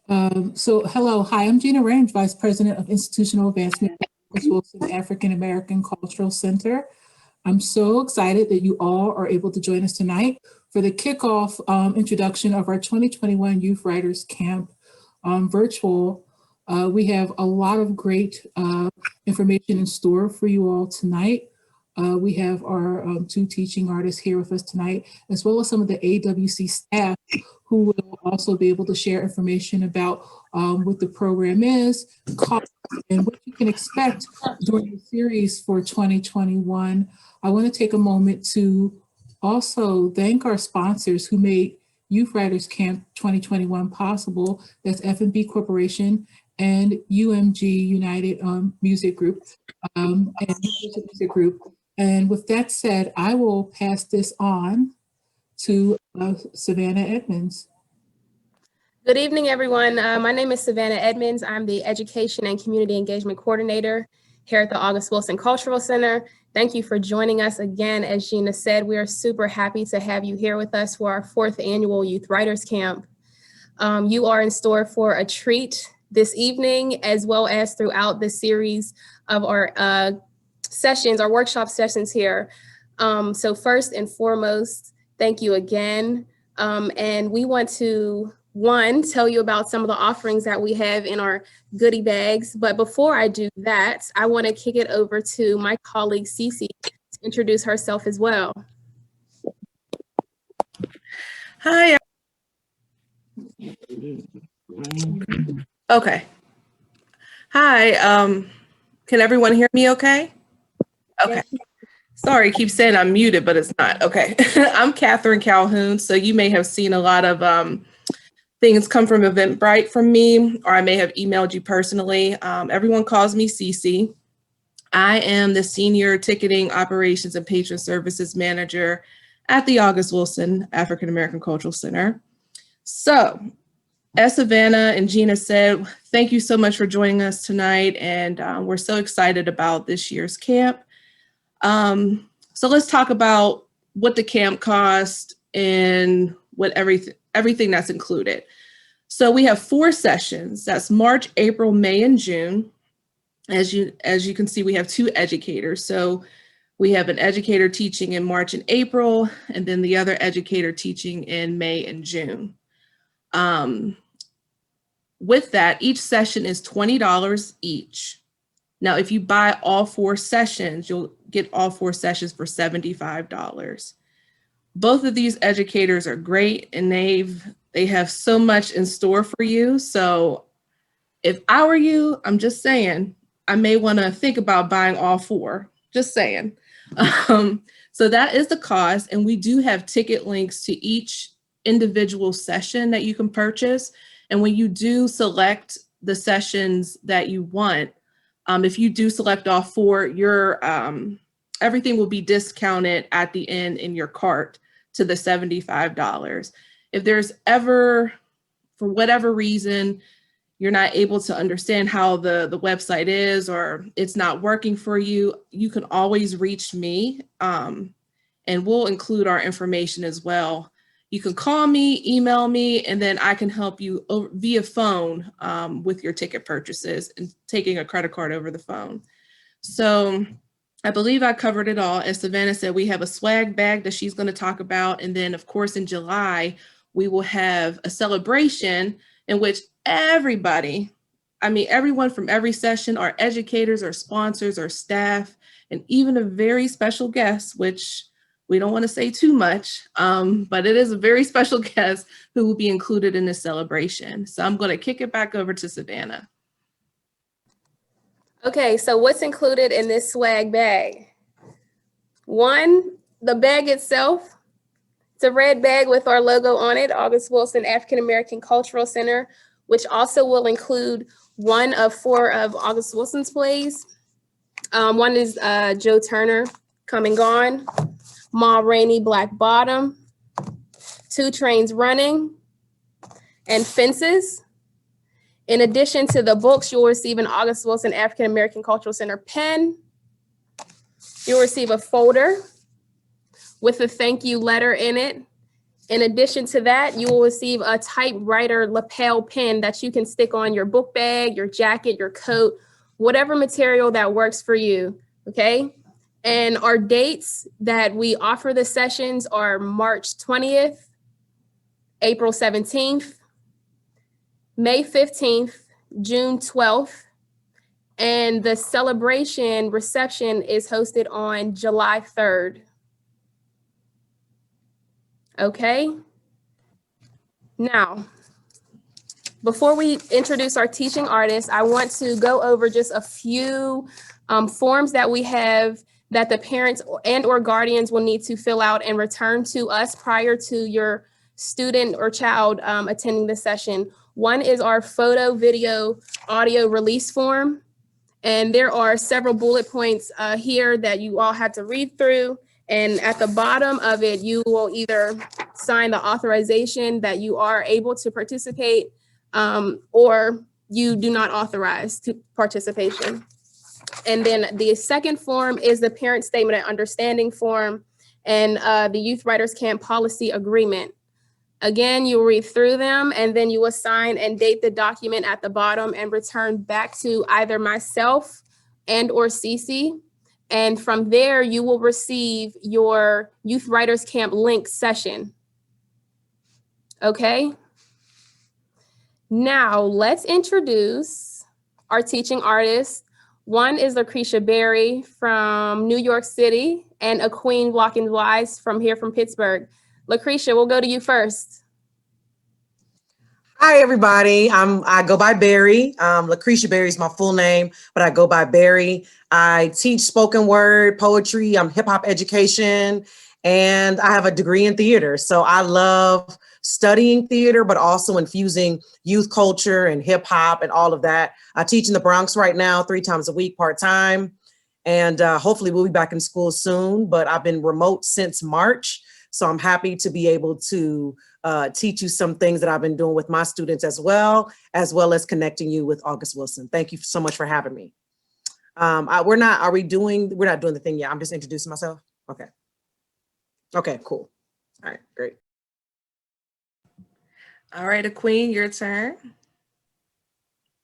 Hi, I'm Gina Range, Vice President of Institutional Advancement at the Wilson African American Cultural Center. I'm so excited that you all are able to join us tonight for the kickoff introduction of our 2021 Youth Writers Camp virtual. We have a lot of great information in store for you all tonight. We have our two teaching artists here with us tonight, as well as some of the AWC staff who will also be able to share information about what the program is, costs, and what you can expect during the series for 2021. I want to take a moment to also thank our sponsors who made Youth Writers Camp 2021 possible. That's F&B Corporation and UMG United Music Group and Music Group. And with that said, I will pass this on to Savannah Edmonds. Good evening, everyone. My name is Savannah Edmonds. I'm the Education and Community Engagement Coordinator here at the August Wilson Cultural Center. Thank you for joining us again. As Gina said, we are super happy to have you here with us for our 4th annual Youth Writers Camp. You are in store for a treat this evening, as well as throughout the series of our sessions, our workshop sessions here. So first and foremost, thank you again. And we want to, tell you about some of the offerings that we have in our goodie bags. But before I do that, I want to kick it over to my colleague, Cece, to introduce herself as well. Hi. Okay. Hi. Can everyone hear me okay? Okay. Sorry, I keep saying I'm muted, but it's not. Okay. I'm Katherine Calhoun. So you may have seen a lot of things come from Eventbrite from me, or I may have emailed you personally. Everyone calls me Cece. I am the Senior Ticketing Operations and Patron Services Manager at the August Wilson African American Cultural Center. So, as Savannah and Gina said, thank you so much for joining us tonight, and we're so excited about this year's camp. So let's talk about what the camp cost and what everything that's included. So we have 4 sessions. That's March, April, May, and June. As you can see, we have 2 educators. So we have an educator teaching in March and April, and then the other educator teaching in May and June. With that, each session is $20 each. Now, if you buy all 4 sessions, you'll get all 4 sessions for $75. Both of these educators are great, and they have so much in store for you. So if I were you, I'm just saying, I may want to think about buying all 4, just saying. So that is the cost, and we do have ticket links to each individual session that you can purchase. And when you do select the sessions that you want, if you do select all 4, your everything will be discounted at the end in your cart to the $75. If there's ever, for whatever reason, you're not able to understand how the website is, or it's not working for you, you can always reach me, and we'll include our information as well. You can call me, email me, and then I can help you via phone with your ticket purchases and taking a credit card over the phone. So I believe I covered it all. As Savannah said, we have a swag bag that she's going to talk about. And then, of course, in July, we will have a celebration in which everyone from every session, our educators, our sponsors, our staff, and even a very special guest, which we don't want to say too much, but it is a very special guest who will be included in this celebration. So I'm going to kick it back over to Savannah. Okay, so what's included in this swag bag? 1, the bag itself. It's a red bag with our logo on it, August Wilson African American Cultural Center, which also will include 1 of 4 of August Wilson's plays. One is Joe Turner, Come and Gone, Ma Rainey, Black Bottom, 2 Trains Running, and Fences. In addition to the books, you'll receive an August Wilson African American Cultural Center pen. You'll receive a folder with a thank you letter in it In addition to that, you will receive a typewriter lapel pin that you can stick on your book bag, your jacket, your coat, whatever material that works for you, okay? And our dates that we offer the sessions are March 20th, April 17th, May 15th, June 12th, and the celebration reception is hosted on July 3rd. Okay? Now, before we introduce our teaching artists, I want to go over just a few forms that we have that the parents and or guardians will need to fill out and return to us prior to your student or child attending the session. One is our photo, video, audio release form. And there are several bullet points here that you all have to read through. And at the bottom of it, you will either sign the authorization that you are able to participate or you do not authorize participation. And then the second form is the parent statement and understanding form and the Youth Writers Camp policy agreement. Again, you'll read through them and then you will sign and date the document at the bottom and return back to either myself and or Cece. And from there, you will receive your Youth Writers Camp link session. Okay. Now let's introduce our teaching artists. One is Lucretia Berry from New York City and a Queen Watkins Wise from Pittsburgh. Lucretia, we'll go to you first. Hi, everybody. I go by Berry. Lucretia Berry is my full name, but I go by Berry. I teach spoken word, poetry, hip hop education, and I have a degree in theater. So I love studying theater, but also infusing youth culture and hip hop and all of that. I teach in the Bronx right now, 3 times a week, part-time. And hopefully we'll be back in school soon, but I've been remote since March. So I'm happy to be able to teach you some things that I've been doing with my students as well as connecting you with August Wilson. Thank you so much for having me. We're not doing the thing yet. I'm just introducing myself. Okay. Okay, cool. All right, great. All right, Queen, your turn.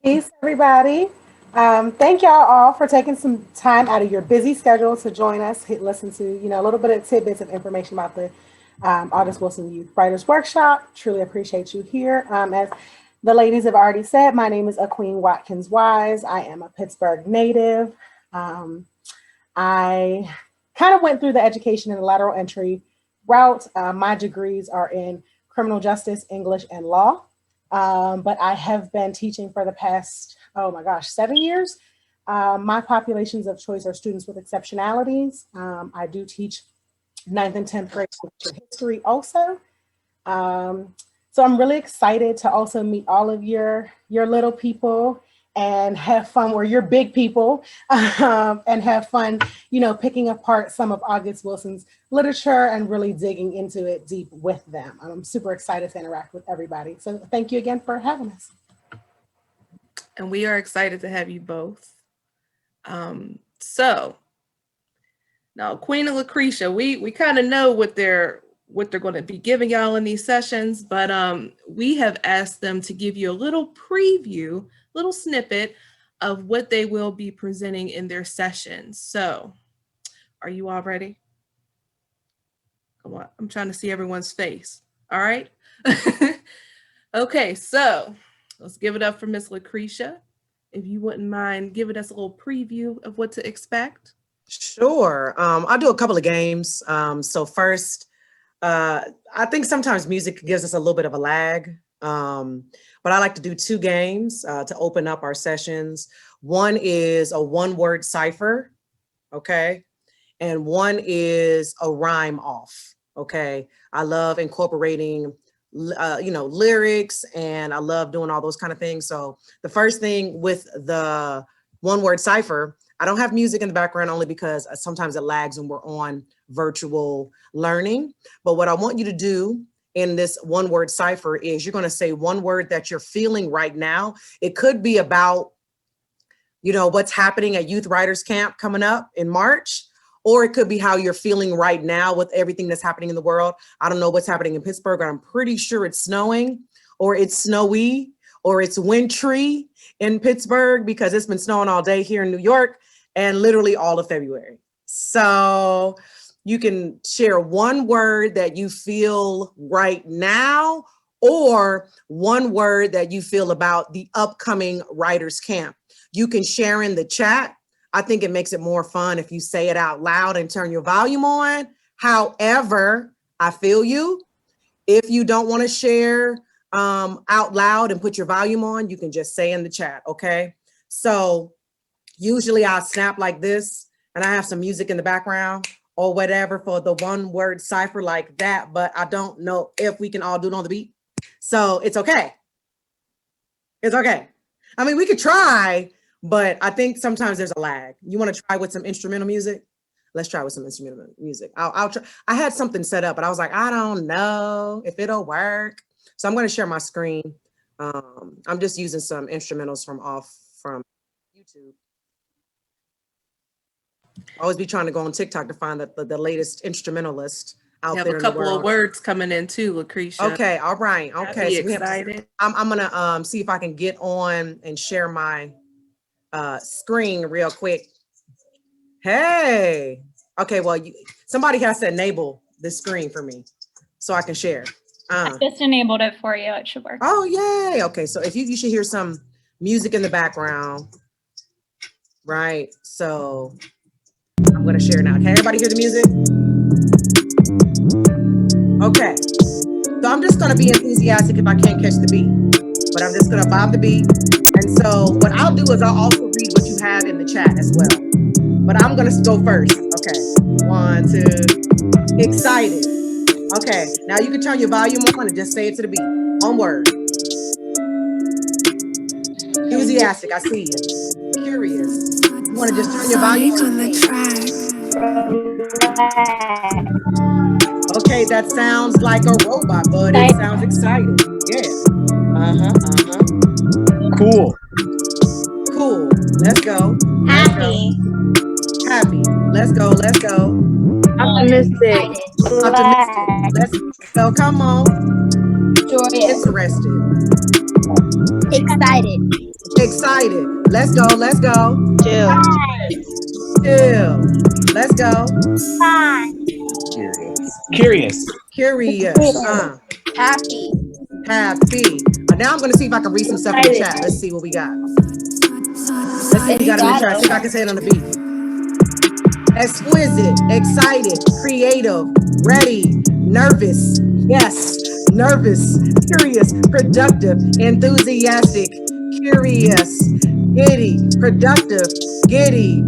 Peace, everybody. Thank y'all all for taking some time out of your busy schedule to join us, listen to, a little bit of tidbits of information about the August Wilson Youth Writers Workshop. Truly appreciate you here. As the ladies have already said, my name is Queen Watkins Wise. I am a Pittsburgh native. I kind of went through the education and lateral entry route. My degrees are in criminal justice, English, and law. But I have been teaching for the past, 7 years. My populations of choice are students with exceptionalities. I do teach 9th and 10th grade history also. So I'm really excited to also meet all of your little people and have fun, or your big people, and have fun, picking apart some of August Wilson's literature and really digging into it deep with them. I'm super excited to interact with everybody. So thank you again for having us. And we are excited to have you both. So now Queen and Lucretia, we kind of know what they're going to be giving y'all in these sessions, but we have asked them to give you a little preview, little snippet of what they will be presenting in their sessions. So are you all ready? Come on, I'm trying to see everyone's face. All right. Okay, so let's give it up for Miss Lucretia. If you wouldn't mind giving us a little preview of what to expect. Sure. I'll do a couple of games. So first, I think sometimes music gives us a little bit of a lag, but I like to do 2 games to open up our sessions. One is a one-word cipher, okay? And one is a rhyme off, okay? I love incorporating lyrics, and I love doing all those kind of things. So the first thing with the one-word cipher, I don't have music in the background only because sometimes it lags when we're on virtual learning. But what I want you to do in this one-word cipher is you're going to say one word that you're feeling right now. It could be about, what's happening at Youth Writers Camp coming up in March, or it could be how you're feeling right now with everything that's happening in the world. I don't know what's happening in Pittsburgh. I'm pretty sure it's snowing, or it's snowy, or it's wintry in Pittsburgh, because it's been snowing all day here in New York and literally all of February. So you can share one word that you feel right now, or one word that you feel about the upcoming writers camp. You can share in the chat. I think it makes it more fun if you say it out loud and turn your volume on. However, I feel you. If you don't want to share out loud and put your volume on, you can just say in the chat, okay? So usually I'll snap like this and I have some music in the background or whatever for the one word cipher like that, but I don't know if we can all do it on the beat. So it's okay. It's okay. I mean, we could try, but I think sometimes there's a lag. You want to try with some instrumental music? Let's try with some instrumental music. I'll try. I had something set up, but I was like, I don't know if it'll work. So I'm going to share my screen. I'm just using some instrumentals from YouTube. I always be trying to go on TikTok to find the latest instrumentalist out there. You have a couple of words coming in too, Lucretia. Okay, all right. Okay, so excited. I'm gonna see if I can get on and share my screen real quick. Hey, okay, well, somebody has to enable this screen for me so I can share. I just enabled it for you. It should work. Oh, yay. Okay, so if you should hear some music in the background, right? So I'm gonna share now. Can everybody hear the music? Okay, so I'm just gonna be enthusiastic if I can't catch the beat, but I'm just gonna bob the beat. And so what I'll do is I'll also read what you have in the chat as well. But I'm gonna go first. Okay, 1, 2, excited. Okay, now you can turn your volume on and just say it to the beat. One word. Enthusiastic, I see you. Curious. You wanna just turn your volume on? Okay, that sounds like a robot, but it sounds excited. Yeah. Cool. Cool. Let's go. Happy. Happy. Let's go. Let's go. Optimistic. Optimistic. Let's go. Come on. Joyous. Interested. Excited. Excited. Let's go. Let's go. Chill. Chill. Let's go. Fine. Curious. Curious. Happy. Happy. Now I'm going to see if I can read some stuff in the chat. Let's see what we got. Let's see what we got in the chat. See if I can say it on the beat. Exquisite, excited, creative, ready, nervous, yes, nervous, curious, productive, enthusiastic, curious, giddy, productive, giddy,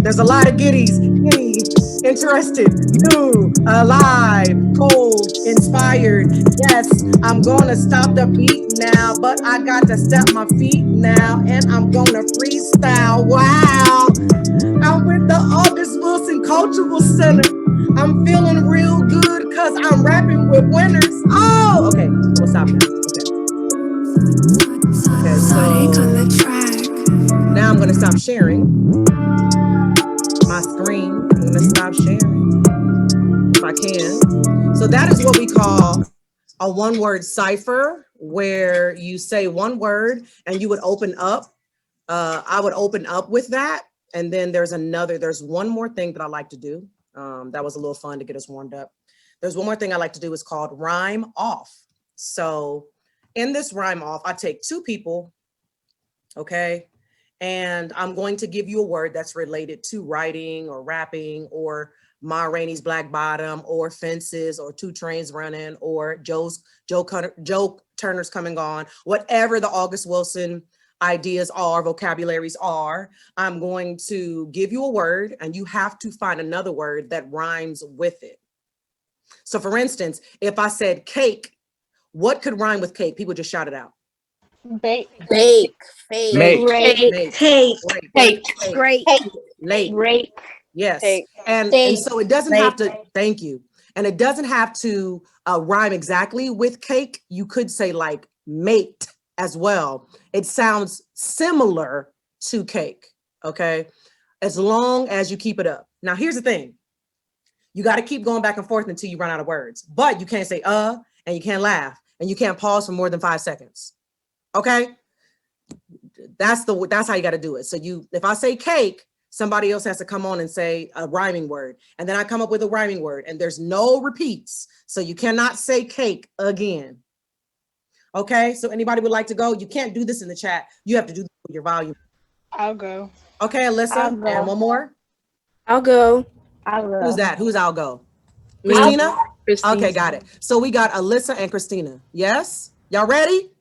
there's a lot of giddies, giddy, interested, new, alive, cold, inspired, yes, I'm gonna stop the beat now, but I got to step my feet now, and I'm gonna freestyle, wow. I'm with the August Wilson Cultural Center. I'm feeling real good because I'm rapping with winners. Oh, okay. We'll stop now. Okay, so now I'm going to stop sharing my screen. I'm going to stop sharing if I can. So that is what we call a one-word cipher, where you say one word and you would open up. I would open up with that. And then there's one more thing that I like to do. That was a little fun to get us warmed up. There's one more thing I like to do, is called rhyme off. So in this rhyme off, I take two people, okay? And I'm going to give you a word that's related to writing or rapping or Ma Rainey's Black Bottom or fences or two trains running or Joe Turner's Coming On, whatever the August Wilson ideas are, vocabularies are. I'm going to give you a word and you have to find another word that rhymes with it. So for instance, if I said cake, what could rhyme with cake? People just shout it out. Bake. Make. Great. Great. Late. Great. Yes. Take. And so it doesn't have to, thank you. And it doesn't have to rhyme exactly with cake. You could say like mate as well. It sounds similar to cake, okay? as long as you keep it up. Now, here's the thing. You got to keep going back and forth until you run out of words, but you can't say, and you can't laugh, and you can't pause for more than 5 seconds. Okay. That's how you got to do it. So if I say cake, somebody else has to come on and say a rhyming word. And then I come up with a rhyming word, and there's no repeats. So you cannot say cake again. Okay. So anybody would like to go? You can't do this in the chat. You have to do this with your volume. I'll go. Okay, Alyssa. I'll go. And one more. I'll go. I'll go. Who's that? Who's I'll go? Me. Christina? Christine. Okay, got it. So we got Alyssa and Christina. Yes? Y'all ready?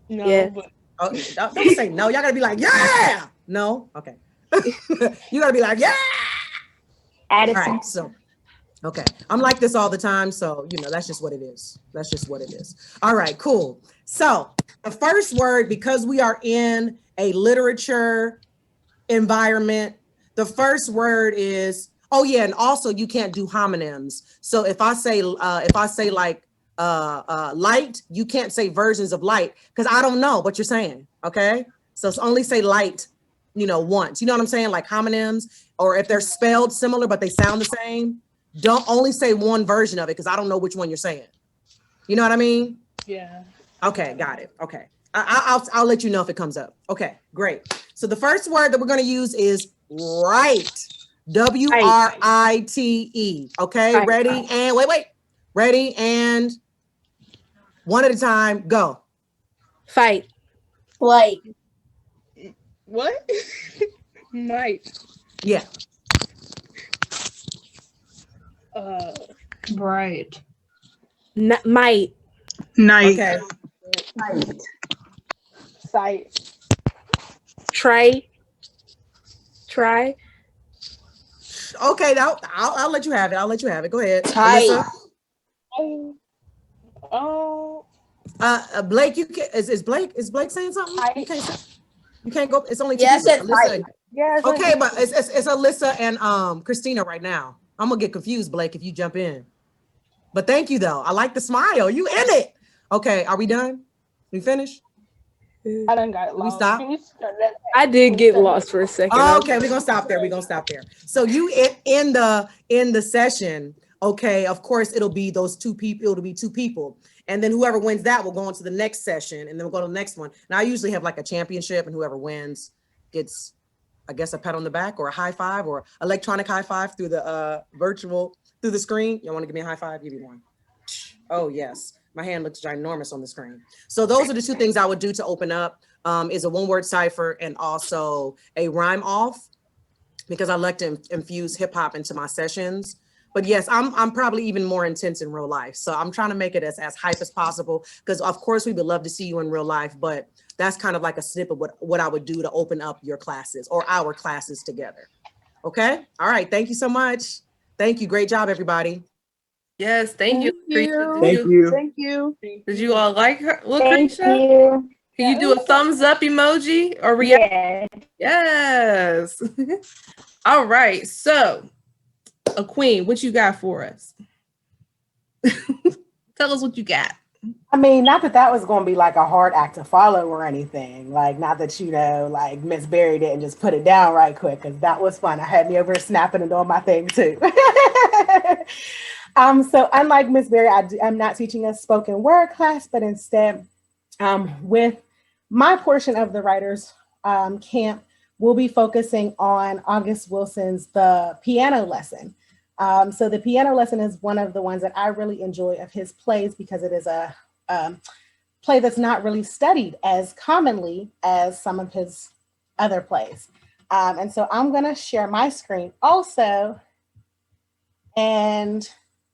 No, Yeah. but Oh, don't say no. Y'all gotta be like, yeah. No? Okay. You gotta be like, yeah. All Addison. right, so, okay. I'm like this all the time, so, that's just what it is. That's just what it is. All right, cool. So the first word, because we are in a literature environment, the first word is, oh yeah, and also you can't do homonyms. So if I say like light, you can't say versions of light because I don't know what you're saying. Okay, so it's only say light, once. You know what I'm saying? Like homonyms, or if they're spelled similar but they sound the same, don't only say one version of it because I don't know which one you're saying. You know what I mean? yeah. Okay, got it. Okay, I'll let you know if it comes up. Okay, great. So the first word that we're going to use is write. WRITE. Okay, Right. ready and wait. Ready and one at a time. Go. Fight. Flight. What? Night. Yeah. Bright. Might. Night. Okay. Sight. Try. Okay. Now I'll let you have it. I'll let you have it. Go ahead, Tight. Alyssa. Oh. Blake, you can. Is Blake saying something? You can't go. It's only two Yes, people. it's tight. Yeah. Okay, but it's Alyssa and Christina right now. I'm gonna get confused, Blake, if you jump in. But thank you though. I like the smile. You in it. Okay, are we done? We finished? I done got We lost. stop? Can you start that? I did get lost for a second. Okay, we're gonna stop there. So you in the session, okay, of course it'll be those two people, it'll be two people. And then whoever wins that will go on to the next session, and then we'll go to the next one. Now I usually have like a championship, and whoever wins gets, I guess, a pat on the back or a high five or electronic high five through the through the screen. You want to give me a high five? Give me one. Oh yes, my hand looks ginormous on the screen. So those are the two things I would do to open up. Is a one-word cipher and also a rhyme off, because I like to infuse hip hop into my sessions. But yes, I'm probably even more intense in real life. So I'm trying to make it as hype as possible, because of course we would love to see you in real life, but that's kind of like a snippet of what I would do to open up your classes or our classes together. Okay. All right. Thank you so much. Thank you. Great job, everybody. Yes, thank you. Thank you. Thank you. Did you all like her? Thank Lucretia? you. Can you do a thumbs up emoji or react? Yeah. Yes. All right. So, a queen, what you got for us? Tell us what you got. I mean, not that was going to be like a hard act to follow or anything. Like, not that, like Miss Berry didn't just put it down right quick, because that was fun. I had me over snapping and doing my thing too. So unlike Miss Berry, I'm not teaching a spoken word class, but instead, with my portion of the writers camp, we'll be focusing on August Wilson's The Piano Lesson. So the piano lesson is one of the ones that I really enjoy of his plays, because it is a play that's not really studied as commonly as some of his other plays. And so I'm gonna share my screen also. And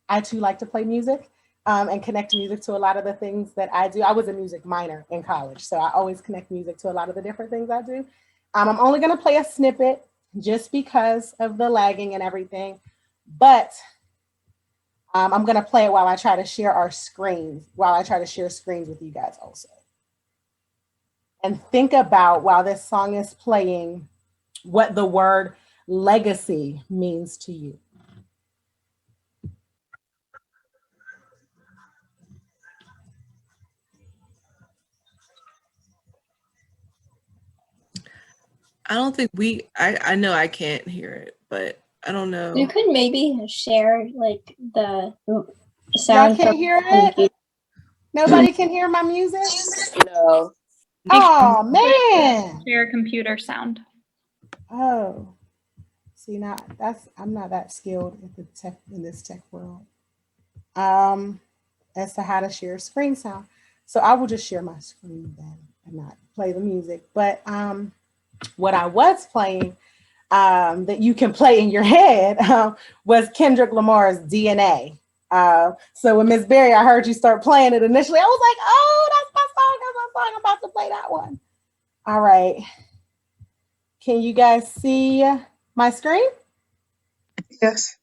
I too like to play music and connect music to a lot of the things that I do. I was a music minor in college, so I always connect music to a lot of the different things I do. I'm only gonna play a snippet just because of the lagging and everything, but I'm gonna play it while I try to share our screens, with you guys also. And think about, while this song is playing, what the word legacy means to you. I don't think I know I can't hear it, but I don't know. You could maybe share like the Y'all sound. can't hear it? Nobody can hear my music? No. Oh, man. Share computer sound. Oh, see, I'm not that skilled at the tech in this tech world. As to how to share screen sound. So I will just share my screen then and not play the music. But what I was playing that you can play in your head was Kendrick Lamar's DNA. So when Miss Berry, I heard you start playing it initially, I was like, oh, that's my song. I'm about to play that one. All right. Can you guys see my screen? Yes.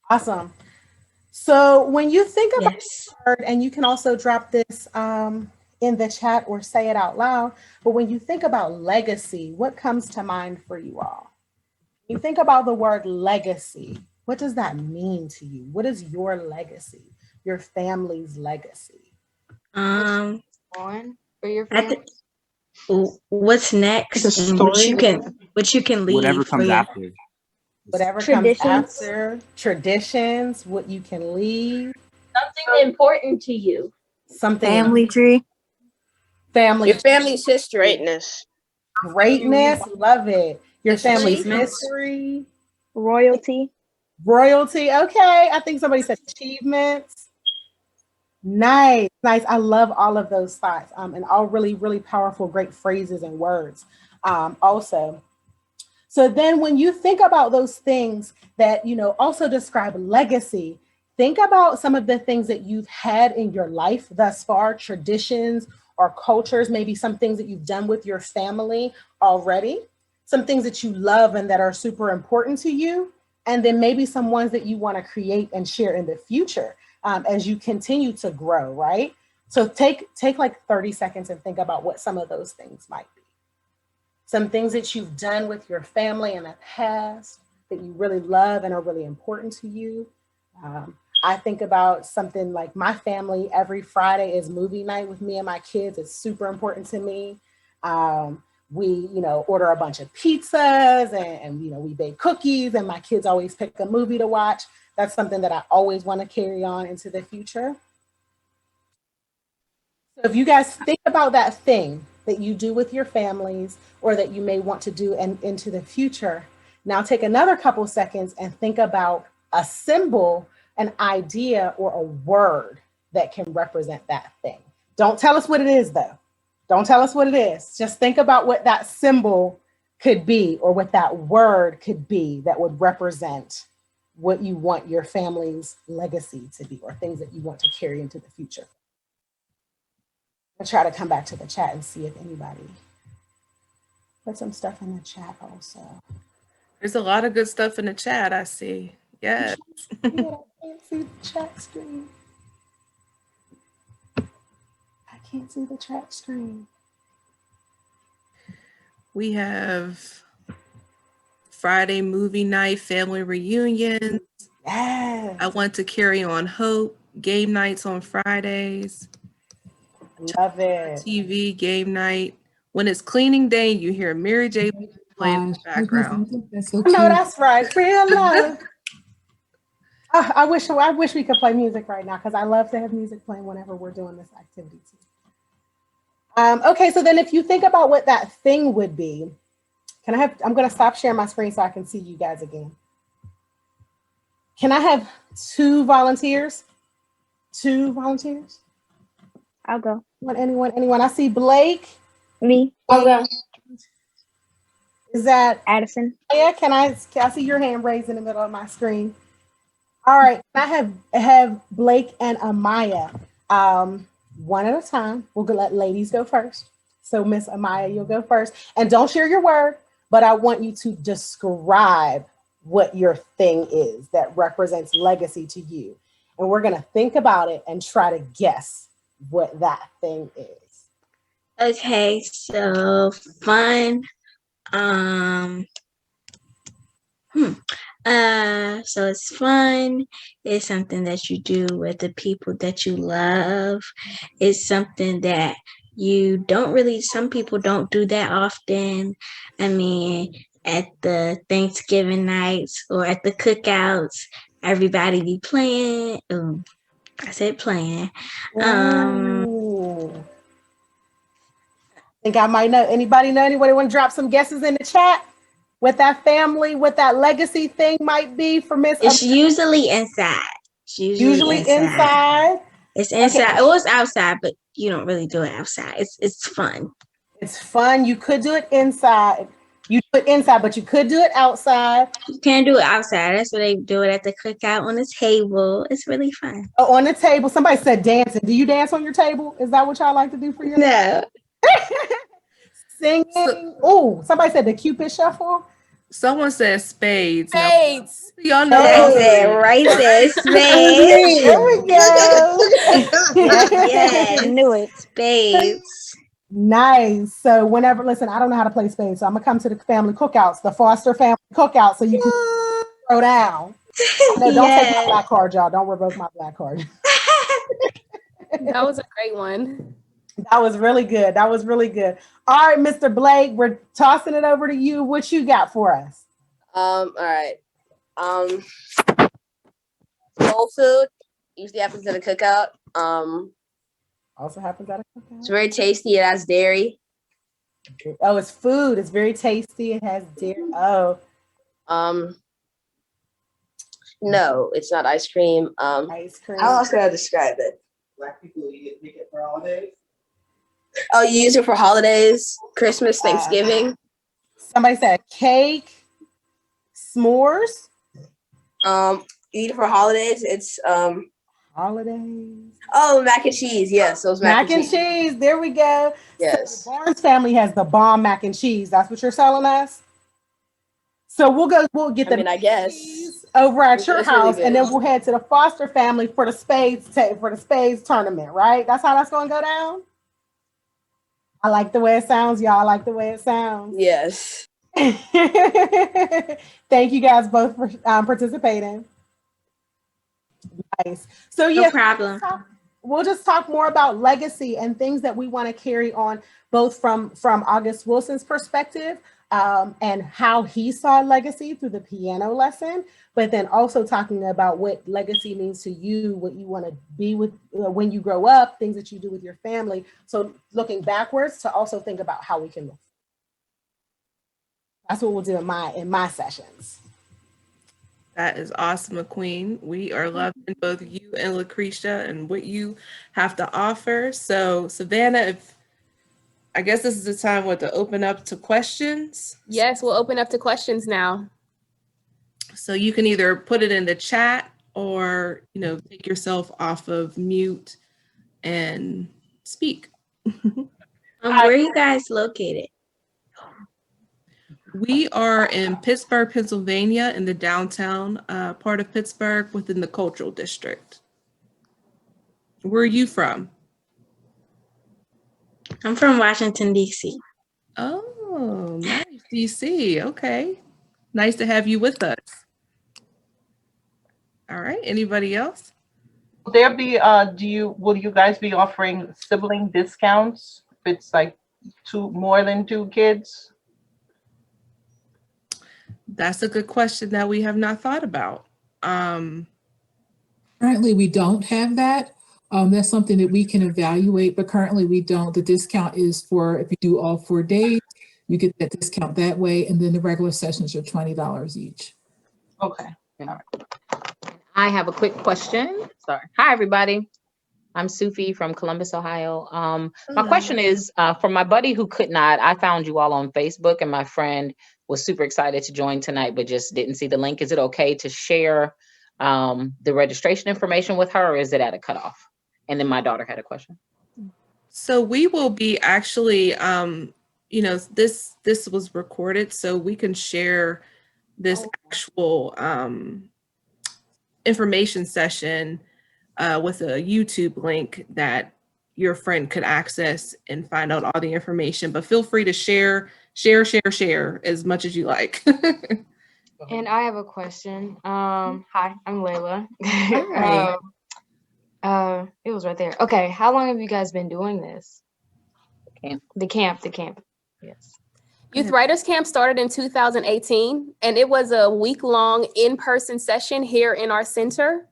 Awesome. So when you think about word, and you can also drop this in the chat or say it out loud, but when you think about legacy, what comes to mind for you all? You think about the word legacy. What does that mean to you? What is your legacy? Your family's legacy? On for your family. What's next? And what you can leave. Whatever comes after. Whatever Traditions. comes after. Traditions, what you can leave. Something important to you. Something. Family tree. Family. Your family's history. Greatness. Love it. Your family's history. Royalty. Royalty. Okay. I think somebody said achievements. Nice. I love all of those thoughts and all really, really powerful, great phrases and words also. So then when you think about those things that, also describe legacy, think about some of the things that you've had in your life thus far, traditions or cultures, maybe some things that you've done with your family already, some things that you love and that are super important to you, and then maybe some ones that you want to create and share in the future as you continue to grow, right? So take like 30 seconds and think about what some of those things might be. Some things that you've done with your family in the past that you really love and are really important to you. I think about something like my family, every Friday is movie night with me and my kids. It's super important to me. We, order a bunch of pizzas and we bake cookies and my kids always pick a movie to watch. That's something that I always want to carry on into the future. So if you guys think about that thing that you do with your families or that you may want to do into the future, now take another couple seconds and think about a symbol, an idea, or a word that can represent that thing. Don't tell us what it is though. Don't tell us what it is. Just think about what that symbol could be or what that word could be that would represent what you want your family's legacy to be or things that you want to carry into the future. I'll try to come back to the chat and see if anybody put some stuff in the chat also. There's a lot of good stuff in the chat, I see. Yes. I can't see the chat screen. I can't see the chat screen. We have Friday movie night, family reunions. Yes. I want to carry on hope. Game nights on Fridays. Love it. TV game night. When it's cleaning day, you hear Mary J. playing in the background. That's so No, cute. that's right. Real love. I wish we could play music right now because I love to have music playing whenever we're doing this activity too. Okay, so then if you think about what that thing would be, I'm going to stop sharing my screen so I can see you guys again. Can I have 2 volunteers? 2 volunteers? I'll go. Anyone? I see Blake. Me. I'll go. Is that Addison? Yeah, can I see your hand raised in the middle of my screen? All right, I have Blake and Amaya. One at a time. We'll let ladies go first. So Miss Amaya, you'll go first. And don't share your word, but I want you to describe what your thing is that represents legacy to you. And we're gonna think about it and try to guess what that thing is. Okay, so fun. So it's fun. It's something that you do with the people that you love. It's something that some people don't do that often. I mean, at the Thanksgiving nights or at the cookouts, everybody be playing. I said playing. Ooh. Think I might know. Anybody want to drop some guesses in the chat? What that family, what that legacy thing might be for Miss? It's usually inside. It's Usually inside. It's inside. Okay. It was outside, but you don't really do it outside. It's fun. It's fun. You could do it inside. You do it inside, but you could do it outside. You can't do it outside. That's where they do it at the cookout on the table. It's really fun. Oh, on the table. Somebody said dancing. Do you dance on your table? Is that what y'all like to do for your? No. Singing. Oh, somebody said the Cupid shuffle. Someone says spades. Spades. Y'all know That's it right there. Spades. There we go. Yes. I knew it. Spades. Nice. So whenever, listen, I don't know how to play spades, so I'm gonna come to the family cookouts, the Foster family cookout, so you can throw down. No, don't take my black card, y'all. Don't revoke my black card. That was a great one. That was really good. That was really good. All right, Mr. Blake, we're tossing it over to you. What you got for us? All right. Soul food usually happens at a cookout. Also happens at a cookout. It's very tasty. It has dairy. Oh, it's food. It's very tasty. It has dairy. Oh. No, it's not ice cream. Ice cream. How else could I describe it? Black people eat it for holidays. Oh, you use it for holidays, Christmas, Thanksgiving. Somebody said cake, s'mores. You eat it for holidays. It's Holidays. Oh, mac and cheese. Yes, those Mac and cheese. There we go. Yes. So the Barnes family has the bomb mac and cheese. That's what you're selling us. So we'll get the I guess over at your It's house, really and then good. we'll head to the Foster family for the spades tournament. Right? That's how that's going to go down. I like the way it sounds, y'all. I like the way it sounds. Yes. Thank you guys both for participating. Nice. So No problem. We'll just talk more about legacy and things that we want to carry on, both from August Wilson's perspective and how he saw legacy through the piano lesson, but then also talking about what legacy means to you, what you want to be with when you grow up, things that you do with your family. So looking backwards to also think about how we can move. That's what we'll do in my sessions. That is awesome, McQueen. We are loving both you and Lucretia and what you have to offer. So, Savannah, I guess this is the time to open up to questions. Yes, we'll open up to questions now. So you can either put it in the chat or, take yourself off of mute and speak. Where are you guys located? We are in Pittsburgh, Pennsylvania, in the downtown part of Pittsburgh within the cultural district. Where are you from? I'm from Washington, D.C. Oh, nice. D.C. Okay. Nice to have you with us. All right. Anybody else? Will there be, will you guys be offering sibling discounts if it's like more than 2 kids? That's a good question that we have not thought about. Currently, we don't have that. That's something that we can evaluate, but currently we don't. The discount is for if you do all 4 days, you get that discount that way, and then the regular sessions are $20 each. Okay. All right. I have a quick question. Sorry. Hi, everybody. I'm Sufi from Columbus, Ohio. My question is for my buddy who could not, I found you all on Facebook and my friend was super excited to join tonight, but just didn't see the link. Is it okay to share the registration information with her or is it at a cutoff? And then my daughter had a question. So we will be actually, this was recorded, so we can share this actual information session with a YouTube link that your friend could access and find out all the information. But feel free to share as much as you like. And I have a question. Hi, I'm Layla. Hi. It was right there. Okay, how long have you guys been doing this? The camp. Yes. Youth Writers Camp started in 2018, and it was a week-long in-person session here in our center.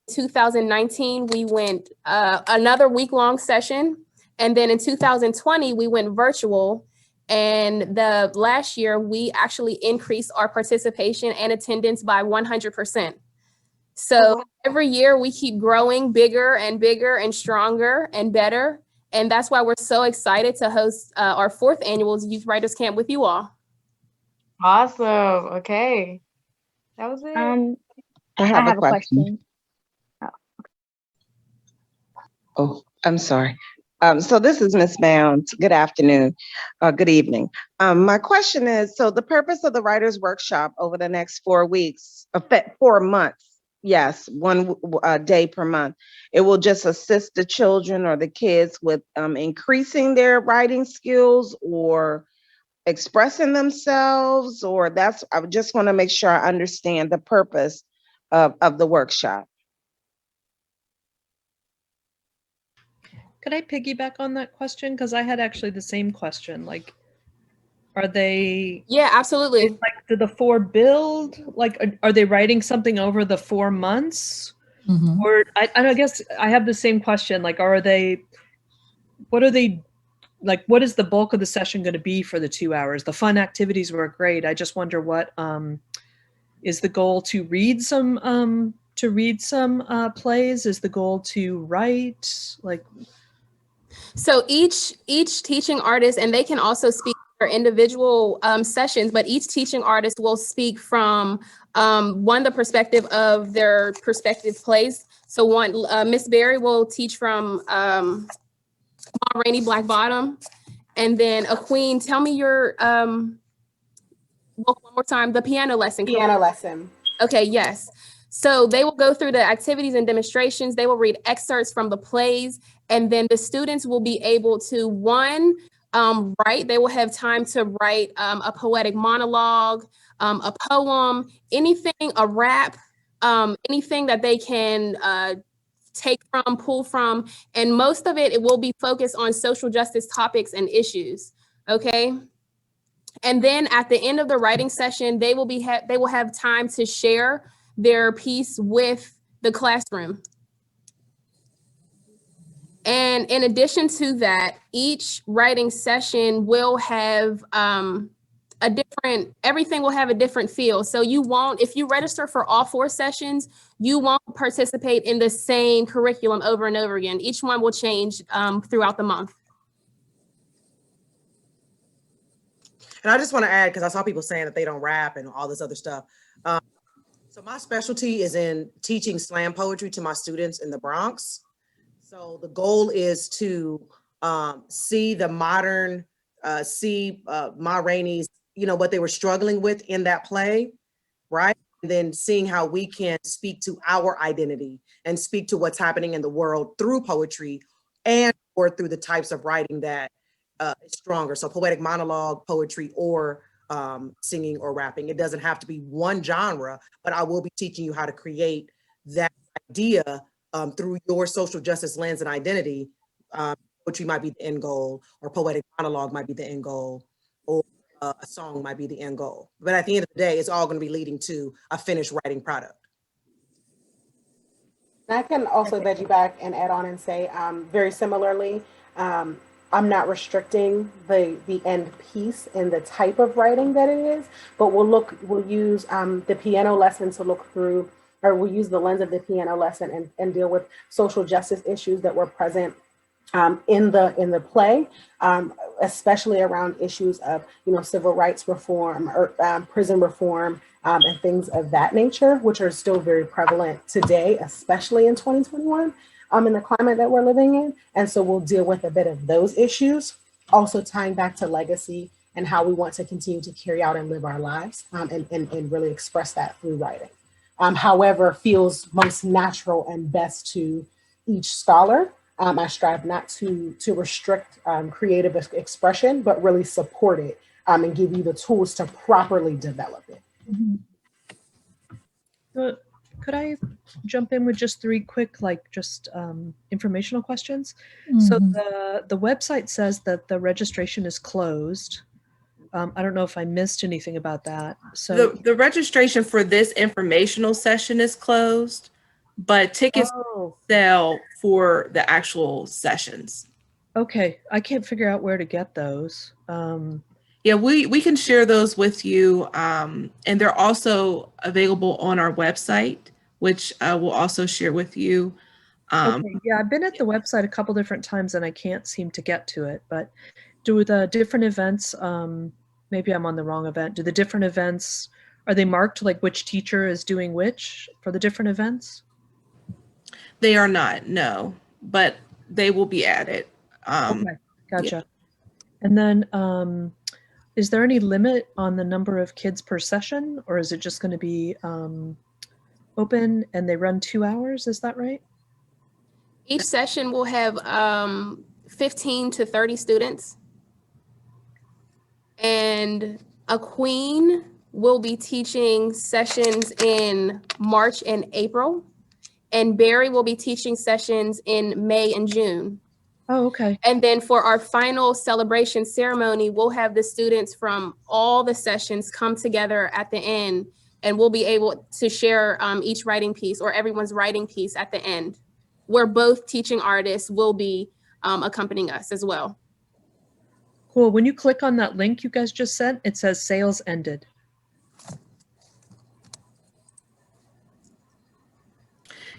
2019, we went another week-long session, and then in 2020, we went virtual. And the last year, we actually increased our participation and attendance by 100%. So every year, we keep growing bigger and stronger and better. And that's why we're so excited to host our 4th annual Youth Writers Camp with you all. Awesome. Okay. That was it. I have a question. Oh, I'm sorry. So this is Miss Bounds. Good afternoon, good evening. My question is, so the purpose of the Writers Workshop over the next 4 weeks, 4 months, yes, one day per month, it will just assist the children or the kids with increasing their writing skills or expressing themselves, or I just want to make sure I understand the purpose of the workshop. Could I piggyback on that question? Because I had actually the same question. Like, are they? Yeah, absolutely. Like, do the 4 build? Like, are they writing something over the 4 months? Mm-hmm. Or I guess I have the same question. Like, what are they? Like, what is the bulk of the session going to be for the 2 hours? The fun activities were great. I just wonder what is the goal to read some plays? Is the goal to write? Like. So each teaching artist, and they can also speak for individual sessions, but each teaching artist will speak from the perspective of their perspective plays. So Miss Berry will teach from Ma Rainey, Black Bottom, and then Queen, tell me your one more time, the piano lesson. Piano lesson. Okay, yes. So they will go through the activities and demonstrations. They will read excerpts from the plays, and then the students will be able to, write. They will have time to write a poetic monologue, a poem, anything, a rap, anything that they can take from, pull from. And most of it will be focused on social justice topics and issues, okay? And then at the end of the writing session, they will have time to share their piece with the classroom. And in addition to that, each writing session will have everything will have a different feel. So if you register for all 4 sessions, you won't participate in the same curriculum over and over again. Each one will change throughout the month. And I just want to add, because I saw people saying that they don't rap and all this other stuff. So my specialty is in teaching slam poetry to my students in the Bronx. So the goal is to see the modern, Ma Rainey's, what they were struggling with in that play, right? And then seeing how we can speak to our identity and speak to what's happening in the world through poetry or through the types of writing that is stronger. So poetic monologue, poetry, or singing or rapping. It doesn't have to be one genre, but I will be teaching you how to create that idea through your social justice lens and identity. Poetry might be the end goal, or poetic monologue might be the end goal, or a song might be the end goal. But at the end of the day, it's all going to be leading to a finished writing product. I can also veg you back and add on and say, very similarly, I'm not restricting the end piece and the type of writing that it is, but we'll use the piano lesson to look through, or we'll use the lens of the piano lesson and deal with social justice issues that were present in the play, especially around issues of civil rights reform or prison reform and things of that nature, which are still very prevalent today, especially in 2021. In the climate that we're living in. And so we'll deal with a bit of those issues, also tying back to legacy and how we want to continue to carry out and live our lives and really express that through writing. However, feels most natural and best to each scholar. I strive not to restrict creative expression, but really support it and give you the tools to properly develop it. Mm-hmm. could I jump in with just 3 quick, informational questions? So the website says that the registration is closed. I don't know if I missed anything about that. So The registration for this informational session is closed, but tickets sell for the actual sessions. Okay, I can't figure out where to get those. Yeah, we can share those with you, and they're also available on our website, which we'll also share with you. Okay, yeah, I've been at the website a couple different times and I can't seem to get to it, but do the different events, maybe I'm on the wrong event, do the different events, are they marked like which teacher is doing which for the different events? They are not, no, but they will be added. Okay, gotcha. And then is there any limit on the number of kids per session, or is it just going to be open and they run 2 hours? Is that right? Each session will have 15 to 30 students. And a queen will be teaching sessions in March and April. And Barry will be teaching sessions in May and June. Oh, okay. And then for our final celebration ceremony, we'll have the students from all the sessions come together at the end, and we'll be able to share each writing piece or everyone's writing piece at the end, where both teaching artists will be accompanying us as well. Cool. When you click on that link you guys just sent, it says sales ended.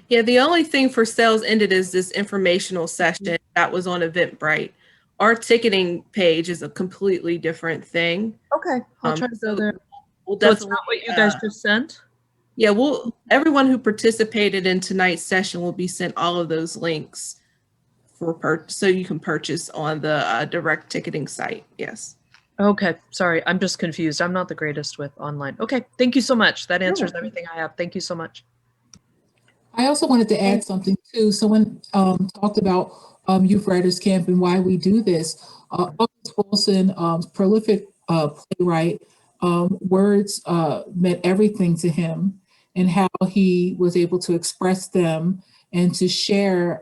Yeah, the only thing for sales ended is this informational session that was on Eventbrite. Our ticketing page is a completely different thing. Okay, I'll try to go there. We'll So it's definitely, not what you guys just sent? Yeah, everyone who participated in tonight's session will be sent all of those links so you can purchase on the direct ticketing site. Yes. Okay, sorry, I'm just confused. I'm not the greatest with online. Okay, thank you so much. That answers everything I have. Thank you so much. I also wanted to add something too. Someone talked about Youth Writers Camp and why we do this. August Wilson, prolific playwright, words meant everything to him, and how he was able to express them and to share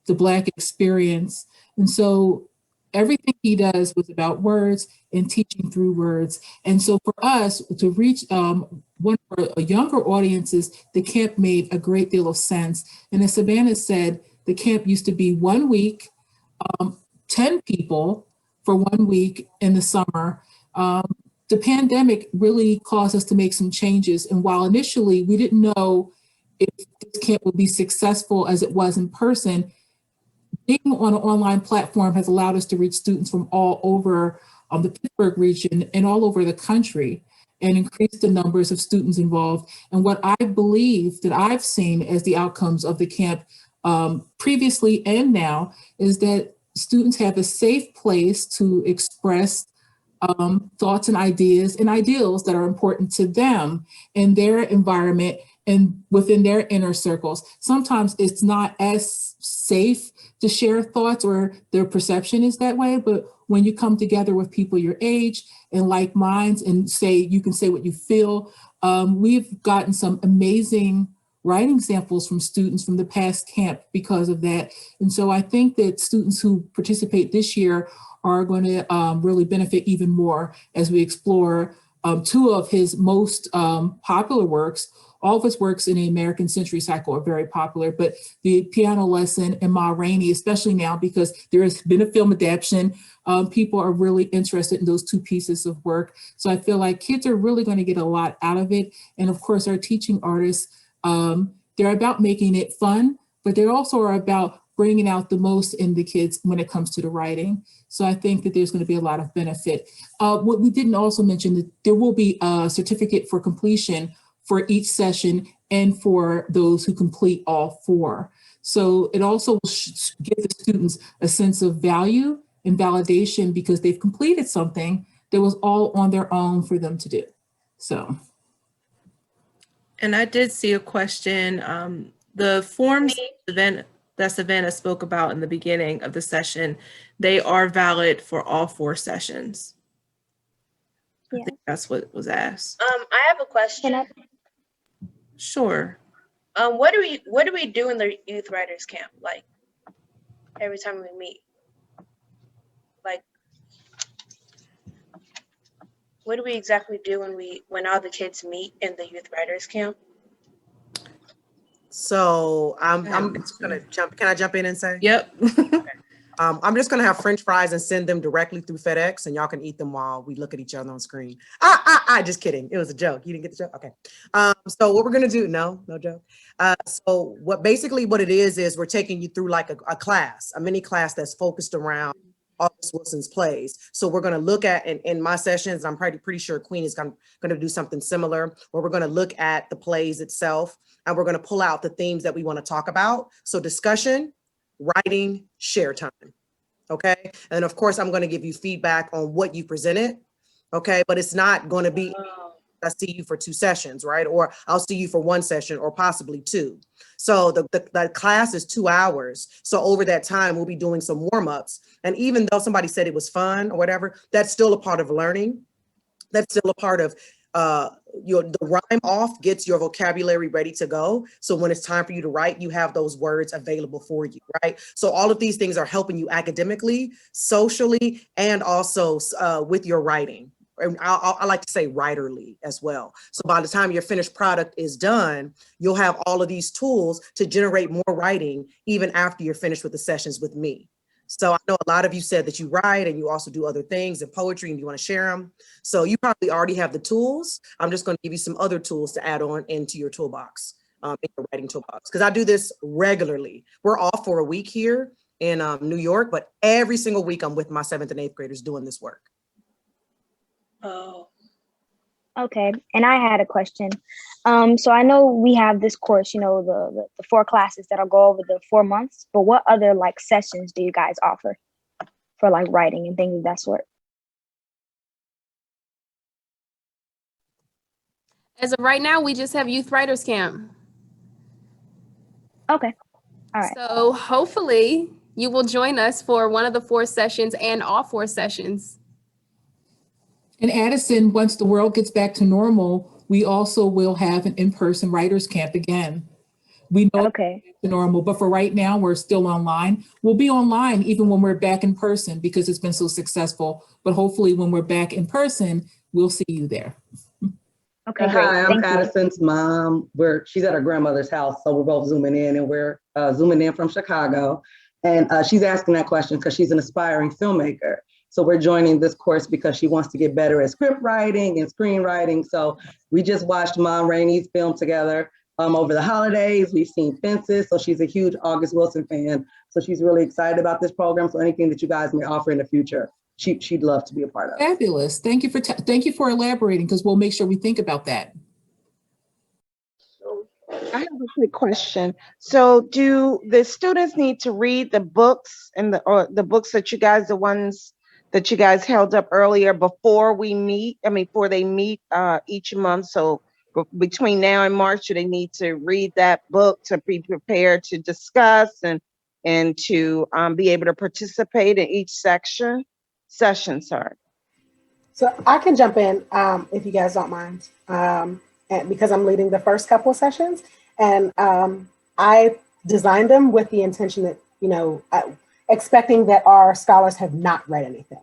the Black experience. And so everything he does was about words and teaching through words. And so for us to reach one of our younger audiences, the camp made a great deal of sense. And as Savannah said, the camp used to be 1 week, 10 people for 1 week in the summer. The pandemic really caused us to make some changes. And while initially we didn't know if this camp would be successful as it was in person, being on an online platform has allowed us to reach students from all over the Pittsburgh region and all over the country and increase the numbers of students involved. And what I believe that I've seen as the outcomes of the camp previously and now is that students have a safe place to express thoughts and ideas and ideals that are important to them in their environment and within their inner circles. Sometimes it's not as safe to share thoughts or their perception is that way, but when you come together with people your age and like minds and you can say what you feel, we've gotten some amazing writing samples from students from the past camp because of that. And so I think that students who participate this year are going to really benefit even more as we explore 2 of his most popular works. All of his works in the American Century Cycle are very popular, but the piano lesson and Ma Rainey, especially now because there has been a film adaptation, people are really interested in those 2 pieces of work. So I feel like kids are really going to get a lot out of it. And of course, our teaching artists, they're about making it fun, but they also are about bringing out the most in the kids when it comes to the writing. So I think that there's going to be a lot of benefit. What we didn't also mention that there will be a certificate for completion for each session and for those who complete all 4. So it also gives the students a sense of value and validation because they've completed something that was all on their own for them to do. So. And I did see a question. The forms that Savannah spoke about in the beginning of the session, they are valid for all 4 sessions. I think that's what was asked. I have a question. Sure. What do we do in the youth writers camp? Like every time we meet, like what do we exactly do when all the kids meet in the youth writers camp? So I'm just gonna jump. Can I jump in and say? Yep. I'm just gonna have French fries and send them directly through FedEx, and y'all can eat them while we look at each other on screen. Just kidding. It was a joke. You didn't get the joke? Okay. So what we're gonna do? No joke. So what it is we're taking you through like a class, a mini class that's focused around August Wilson's plays. So we're going to look at, in my sessions, I'm pretty sure Queen is going to do something similar, where we're going to look at the plays itself, and we're going to pull out the themes that we want to talk about. So discussion, writing, share time. Okay. And of course, I'm going to give you feedback on what you presented. Okay. But it's not going to be, I see you for 2 sessions, right? Or I'll see you for 1 session or possibly 2. So the class is 2 hours. So over that time, we'll be doing some warm-ups. And even though somebody said it was fun or whatever, that's still a part of learning. That's still a part of the rhyme off gets your vocabulary ready to go. So when it's time for you to write, you have those words available for you, right? So all of these things are helping you academically, socially, and also with your writing. I like to say writerly as well. So by the time your finished product is done, you'll have all of these tools to generate more writing even after you're finished with the sessions with me. So I know a lot of you said that you write and you also do other things and poetry and you want to share them. So you probably already have the tools. I'm just going to give you some other tools to add on into your toolbox, in your writing toolbox, because I do this regularly. We're off for a week here in New York, but every single week I'm with my 7th and 8th graders doing this work. Oh. Okay, and I had a question. So I know we have this course, the 4 classes that'll go over the 4 months, but what other like sessions do you guys offer for like writing and things of that sort? As of right now, we just have Youth Writers Camp. Okay, all right. So hopefully you will join us for one of the 4 sessions and all 4 sessions. In Addison, once the world gets back to normal, we also will have an in-person writers camp again. We know it's back to normal, but for right now, we're still online. We'll be online even when we're back in person because it's been so successful. But hopefully when we're back in person, we'll see you there. Okay, great. Hi, I'm Addison's mom. She's at her grandmother's house, so we're both zooming in, and we're zooming in from Chicago. And she's asking that question because she's an aspiring filmmaker. So we're joining this course because she wants to get better at script writing and screenwriting. So we just watched Mom Rainey's film together over the holidays. We've seen Fences. So she's a huge August Wilson fan. So she's really excited about this program. So anything that you guys may offer in the future, she'd love to be a part of. Fabulous. Thank you for elaborating, because we'll make sure we think about that. I have a quick question. So do the students need to read the books and the books that the ones that you guys held up earlier before we meet? Before they meet each month. So between now and March, do they need to read that book to be prepared to discuss and to be able to participate in each session? Sorry. So I can jump in if you guys don't mind, and because I'm leading the first couple of sessions, and I designed them with the intention that, expecting that our scholars have not read anything.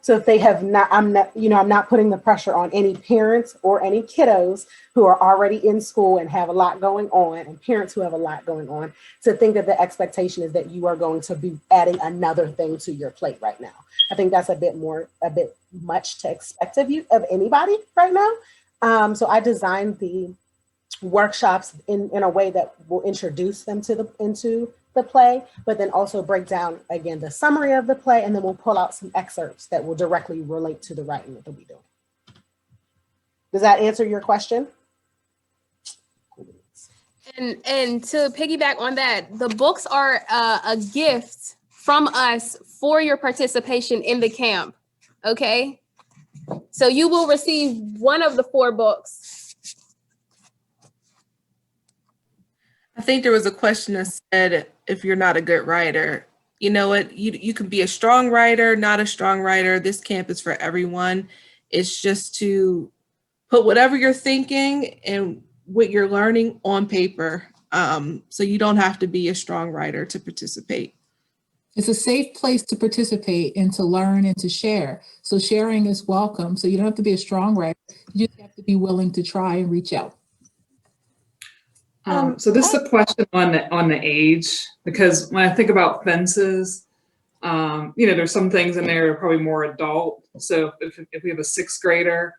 So if they have not, I'm not putting the pressure on any parents or any kiddos who are already in school and have a lot going on, and parents who have a lot going on, to think that the expectation is that you are going to be adding another thing to your plate right now. I think that's a bit much to expect of anybody right now. So I designed the workshops in a way that will introduce them into the play, but then also break down again the summary of the play, and then we'll pull out some excerpts that will directly relate to the writing that they'll be doing. Does that answer your question? And to piggyback on that, the books are a gift from us for your participation in the camp. Okay, so you will receive one of the 4 books. I think there was a question that said, if you're not a good writer, you know what, you can be a strong writer, not a strong writer. This camp is for everyone. It's just to put whatever you're thinking and what you're learning on paper. So you don't have to be a strong writer to participate. It's a safe place to participate and to learn and to share. So sharing is welcome. So you don't have to be a strong writer. You just have to be willing to try and reach out. So this is a question on the age, because when I think about fences, there's some things in there that are probably more adult. So if we have a 6th grader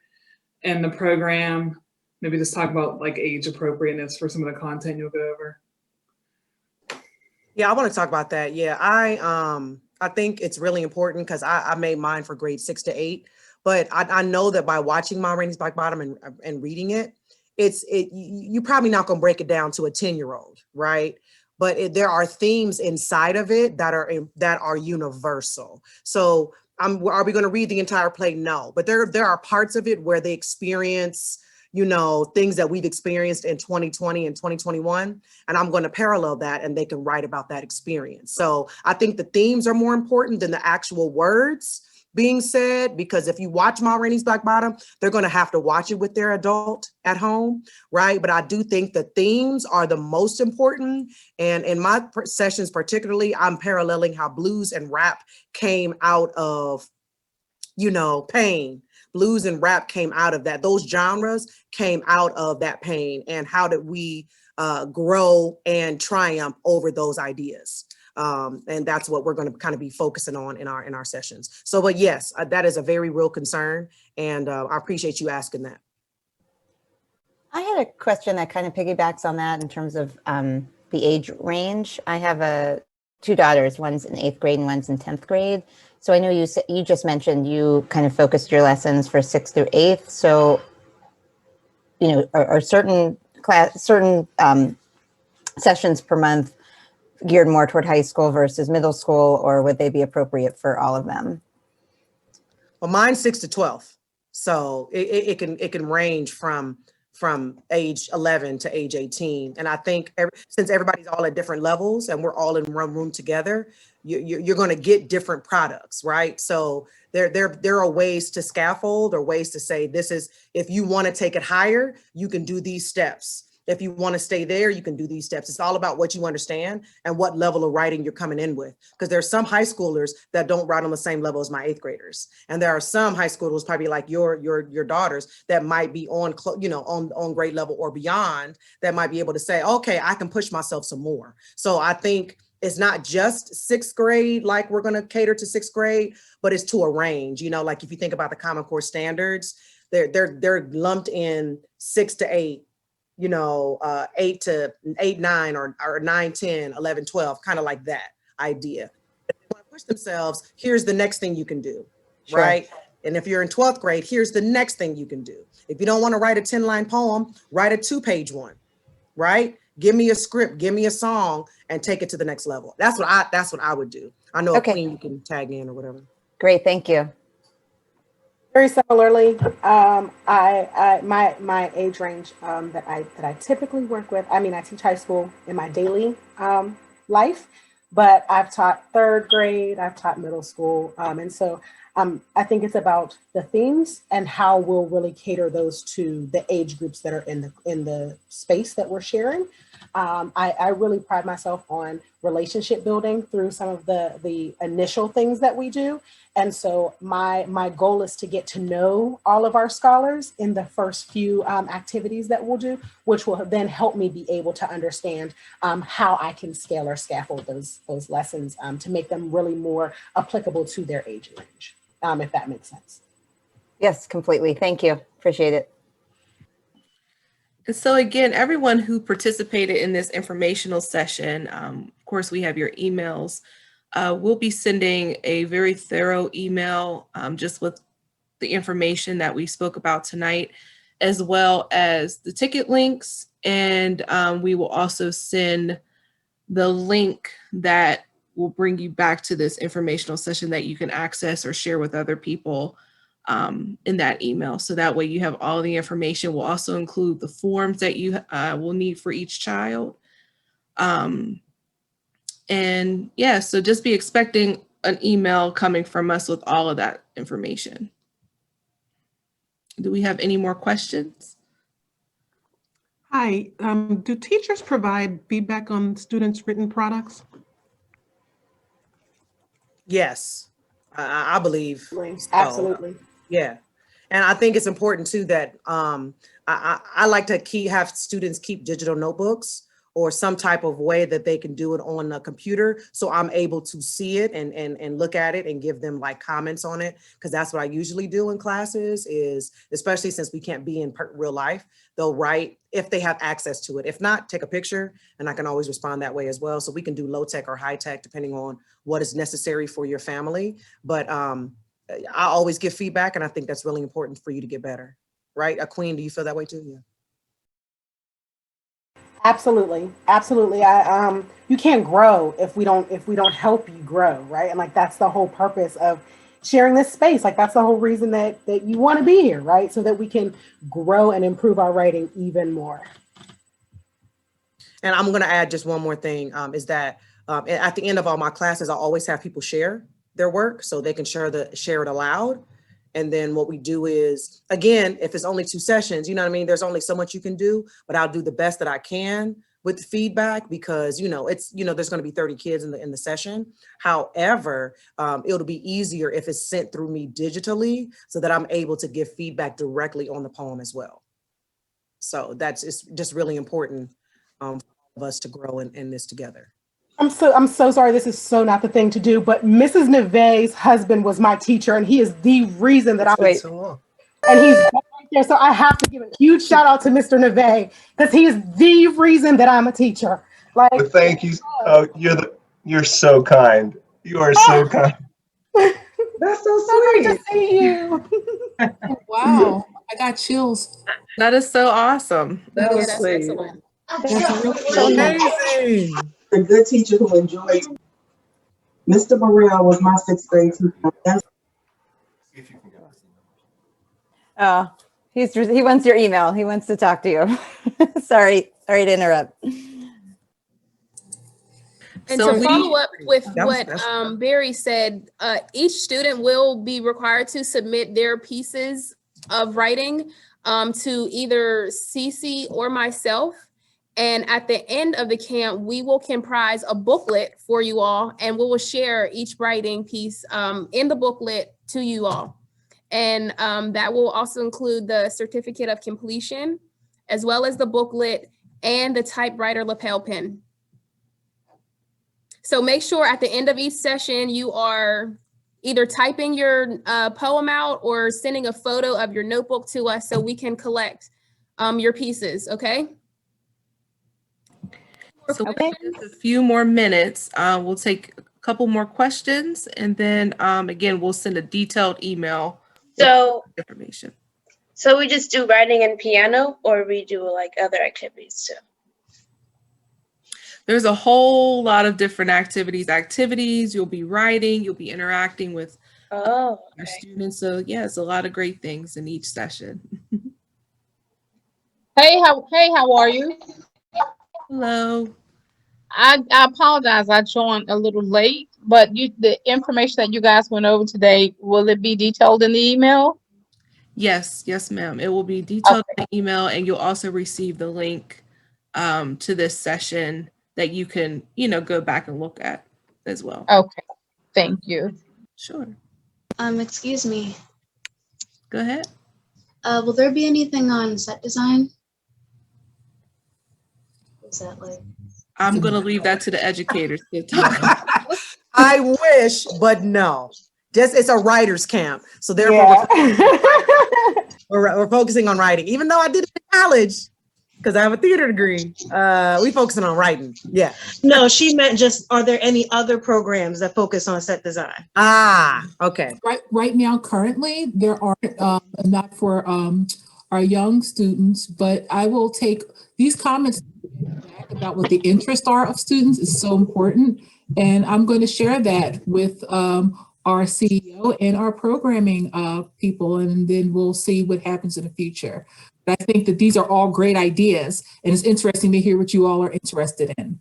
in the program, maybe just talk about like age appropriateness for some of the content you'll go over. Yeah, I want to talk about that. Yeah, I think it's really important because I made mine for grade 6 to 8, but I know that by watching Ma Rainey's Black Bottom and reading it, you're probably not going to break it down to a 10-year-old, right? But there are themes inside of it that are universal. So are we going to read the entire play? No, but there are parts of it where they experience, things that we've experienced in 2020 and 2021, and I'm going to parallel that, and they can write about that experience. So I think the themes are more important than the actual words being said, because if you watch Ma Rainey's Black Bottom, they're going to have to watch it with their adult at home, right? But I do think the themes are the most important. And in my sessions particularly, I'm paralleling how blues and rap came out of, pain. Blues and rap came out of that. Those genres came out of that pain. And how did we grow and triumph over those ideas? And that's what we're going to kind of be focusing on in our sessions. So, but yes, that is a very real concern, and I appreciate you asking that. I had a question that kind of piggybacks on that in terms of the age range. I have two daughters. One's in 8th grade and one's in 10th grade. So I know you just mentioned you kind of focused your lessons for 6th through 8th. So, are certain sessions per month geared more toward high school versus middle school, or would they be appropriate for all of them? Well, mine's 6 to 12. So it can range from age 11 to age 18. And I think since everybody's all at different levels and we're all in one room together, you're going to get different products, right? So there are ways to scaffold, or ways to say, this is, if you want to take it higher, you can do these steps. If you want to stay there, you can do these steps. It's all about what you understand and what level of writing you're coming in with. Because there's some high schoolers that don't write on the same level as my 8th graders. And there are some high schoolers, probably like your daughters, that might be on grade level or beyond, that might be able to say, okay, I can push myself some more. So I think it's not just 6th grade, like we're going to cater to 6th grade, but it's to a range. Like if you think about the Common Core standards, they're lumped in 6 to 8. 8 to 8, 9, or 9, 10, 11, 12, kind of like that idea. If they want to push themselves, here's the next thing you can do, Sure. Right? And if you're in 12th grade, here's the next thing you can do. If you don't want to write a 10-line poem, write a 2-page one, right? Give me a script, give me a song, and take it to the next level. That's what I would do. I know Okay. a queen you can tag in or whatever. Great, thank you. Very similarly, my age range that I typically work with. I mean, I teach high school in my daily life, but I've taught 3rd grade, I've taught middle school, and so I think it's about the themes and how we'll really cater those to the age groups that are in the space that we're sharing. I really pride myself on relationship building through some of the initial things that we do. And so my goal is to get to know all of our scholars in the first few activities that we'll do, which will then help me be able to understand how I can scale or scaffold those lessons to make them really more applicable to their age range, if that makes sense. Yes, completely. Thank you. Appreciate it. And so again, everyone who participated in this informational session, of course, we have your emails. We'll be sending a very thorough email just with the information that we spoke about tonight, as well as the ticket links. And we will also send the link that will bring you back to this informational session that you can access or share with other people in that email. So that way you have all the information. We'll also include the forms that you will need for each child. And yeah, so just be expecting an email coming from us with all of that information. Do we have any more questions? Hi, Hi, do teachers provide feedback on students' written products? Yes, I believe so. Absolutely. Yeah. And I think it's important too that I like to have students keep digital notebooks or some type of way that they can do it on a computer. So I'm able to see it and look at it and give them like comments on it. Cause that's what I usually do in classes is, especially since we can't be in real life, they'll write if they have access to it. If not, take a picture and I can always respond that way as well. So we can do low tech or high tech depending on what is necessary for your family. But I always give feedback and I think that's really important for you to get better. Right? Queen, do you feel that way too? Yeah. Absolutely, absolutely. You can't grow if we don't help you grow, right? And like that's the whole purpose of sharing this space. Like that's the whole reason that you want to be here, right? So that we can grow and improve our writing even more. And I'm going to add just one more thing is that at the end of all my classes, I always have people share their work so they can share it aloud. And then what we do is, again, if it's only 2 sessions, you know what I mean? There's only so much you can do, but I'll do the best that I can with the feedback because, there's going to be 30 kids in the session. However, it'll be easier if it's sent through me digitally so that I'm able to give feedback directly on the poem as well. So it's just really important for us to grow in this together. I'm so sorry. This is so not the thing to do, but Mrs. Neve's husband was my teacher, and he is the reason that and he's right there. So I have to give a huge shout out to Mr. Neve because he is the reason that I'm a teacher. Like, Well, thank you. You're so kind. You are so kind. That's so sweet. Great to see you. Wow, I got chills. That is so awesome. That was That's sweet. excellent. That's so nice. A good teacher who enjoyed. Mr. Burrell was my 6th grade teacher. Oh, he wants your email. He wants to talk to you. Sorry to interrupt. And to follow up with what Barry said, each student will be required to submit their pieces of writing to either Cece or myself. And at the end of the camp, we will comprise a booklet for you all, and we will share each writing piece in the booklet to you all. And that will also include the certificate of completion, as well as the booklet and the typewriter lapel pin. So make sure at the end of each session, you are either typing your poem out or sending a photo of your notebook to us so we can collect your pieces, okay? So just a few more minutes. We'll take a couple more questions and then again, we'll send a detailed email So with information. So we just do writing and piano, or we do like other activities too? There's a whole lot of different activities. You'll be writing, you'll be interacting with our students. So yeah, it's a lot of great things in each session. Hey, how are you? Hello. I apologize. I joined a little late, but the information that you guys went over today, will it be detailed in the email? Yes, ma'am. It will be detailed in the email, and you'll also receive the link to this session that you can, go back and look at as well. Okay, thank you. Sure. Excuse me. Go ahead. Will there be anything on set design? Is that like? I'm going to leave that to the educators. I wish, but no. It's a writer's camp. So therefore we're focusing on writing, even though I did it in college because I have a theater degree. We focusing on writing. Yeah. No, she meant just, are there any other programs that focus on set design? Ah, okay. Right now, currently, there aren't, not for our young students, but I will take these comments back about what the interests are of students is so important. And I'm going to share that with our CEO and our programming people, and then we'll see what happens in the future. But I think that these are all great ideas, and it's interesting to hear what you all are interested in.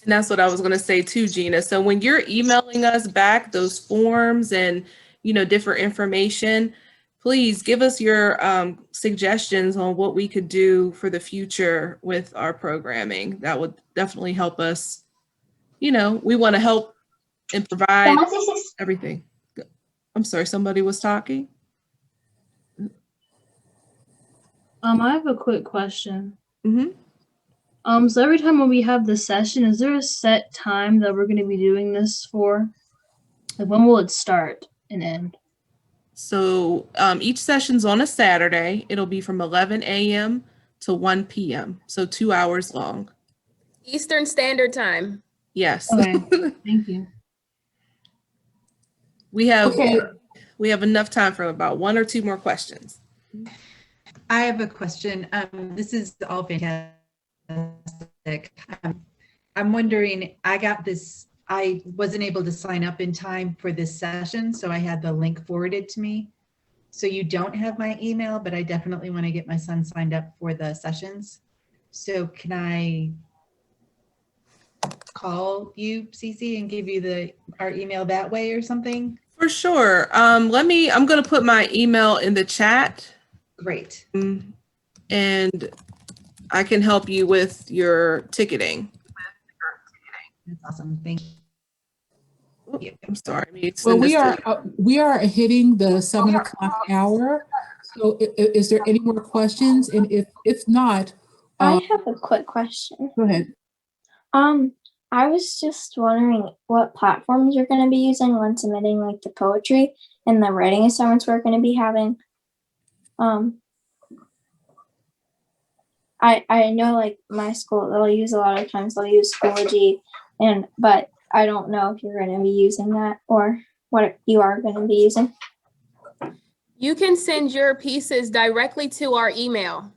And that's what I was going to say too, Gina. So when you're emailing us back those forms and, different information, please give us your suggestions on what we could do for the future with our programming. That would definitely help us. You know, we want to help and provide everything. I'm sorry, somebody was talking. I have a quick question. Mm-hmm. So every time when we have the session, is there a set time that we're going to be doing this for? Like, when will it start and end? So each session's on a Saturday. It'll be from 11 a.m. to 1 p.m. So 2 hours long. Eastern Standard Time. Yes. Okay, thank you. We have enough time for about 1 or 2 more questions. I have a question. This is all fantastic. I'm wondering, I wasn't able to sign up in time for this session, so I had the link forwarded to me. So you don't have my email, but I definitely want to get my son signed up for the sessions. So can I call you, Cece, and give you our email that way or something? For sure. I'm going to put my email in the chat. Great. And I can help you with your ticketing. That's awesome. Thank you. I'm sorry. Well, we are hitting the 7 o'clock hour. So is there any more questions? And if not, I have a quick question. Go ahead. I was just wondering what platforms you're going to be using when submitting like the poetry and the writing assignments we're going to be having. I know like my school, they'll use a lot of times they'll use Schoology, but I don't know if you're going to be using that or what you are going to be using. You can send your pieces directly to our email.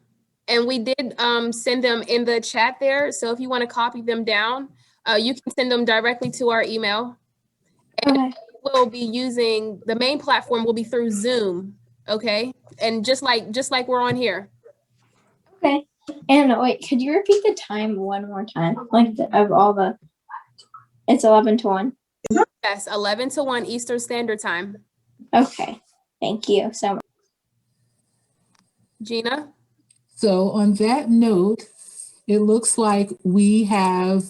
And we did send them in the chat there. So if you want to copy them down, you can send them directly to our email. And we'll be using, the main platform will be through Zoom, okay? And just like we're on here. Okay. And wait, could you repeat the time one more time? Like it's 11 to 1. Yes, 11 to 1 Eastern Standard Time. Okay. Thank you so much. Gina? So on that note, it looks like we have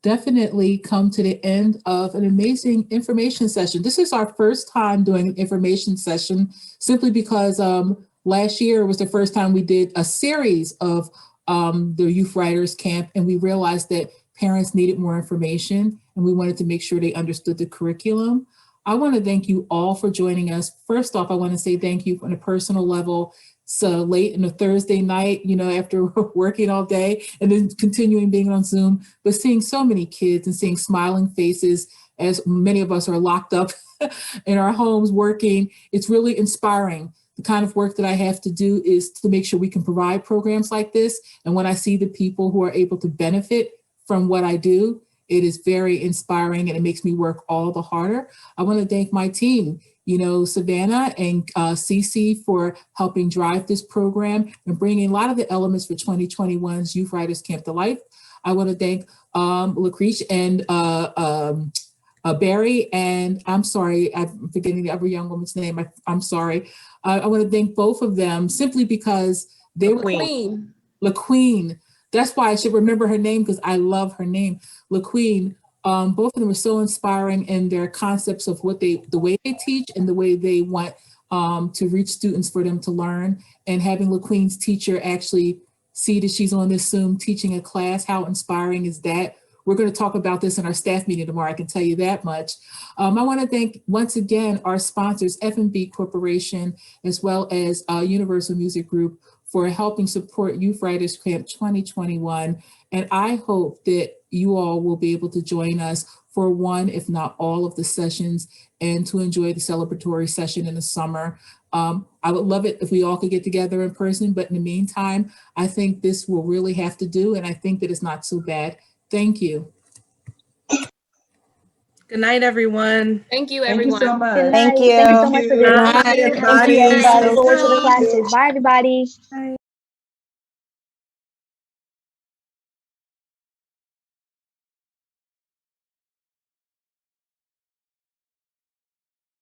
definitely come to the end of an amazing information session. This is our first time doing an information session simply because last year was the first time we did a series of the Youth Writers Camp, and we realized that parents needed more information and we wanted to make sure they understood the curriculum. I want to thank you all for joining us. First off, I want to say thank you on a personal level. So late in a Thursday night, you know, after working all day and then continuing being on Zoom, but seeing so many kids and seeing smiling faces as many of us are locked up in our homes working, it's really inspiring. The kind of work that I have to do is to make sure we can provide programs like this. And when I see the people who are able to benefit from what I do, it is very inspiring and it makes me work all the harder. I want to thank my team, you know, Savannah and Cece for helping drive this program and bringing a lot of the elements for 2021's Youth Writers Camp to life. I want to thank Lucretia and Barry, and I'm sorry, I'm forgetting the other young woman's name. I'm sorry. I want to thank both of them simply because they were LaQueen. That's why I should remember her name because I love her name, LaQueen. Both of them are so inspiring in their concepts of the way they teach and the way they want to reach students for them to learn. And having LaQueen's teacher actually see that she's on this Zoom teaching a class, how inspiring is that? We're going to talk about this in our staff meeting tomorrow, I can tell you that much. I want to thank once again our sponsors, F&B Corporation, as well as Universal Music Group, for helping support Youth Writers Camp 2021. And I hope that you all will be able to join us for one, if not all of the sessions, and to enjoy the celebratory session in the summer. I would love it if we all could get together in person, but in the meantime, I think this will really have to do, and I think that it's not so bad. Thank you. Good night, everyone. Thank you, everyone. Good night. Thank you. Thank you so much for doing Bye, this. Thank everybody. you, everybody. Look forward to the classes. Bye, everybody. Bye.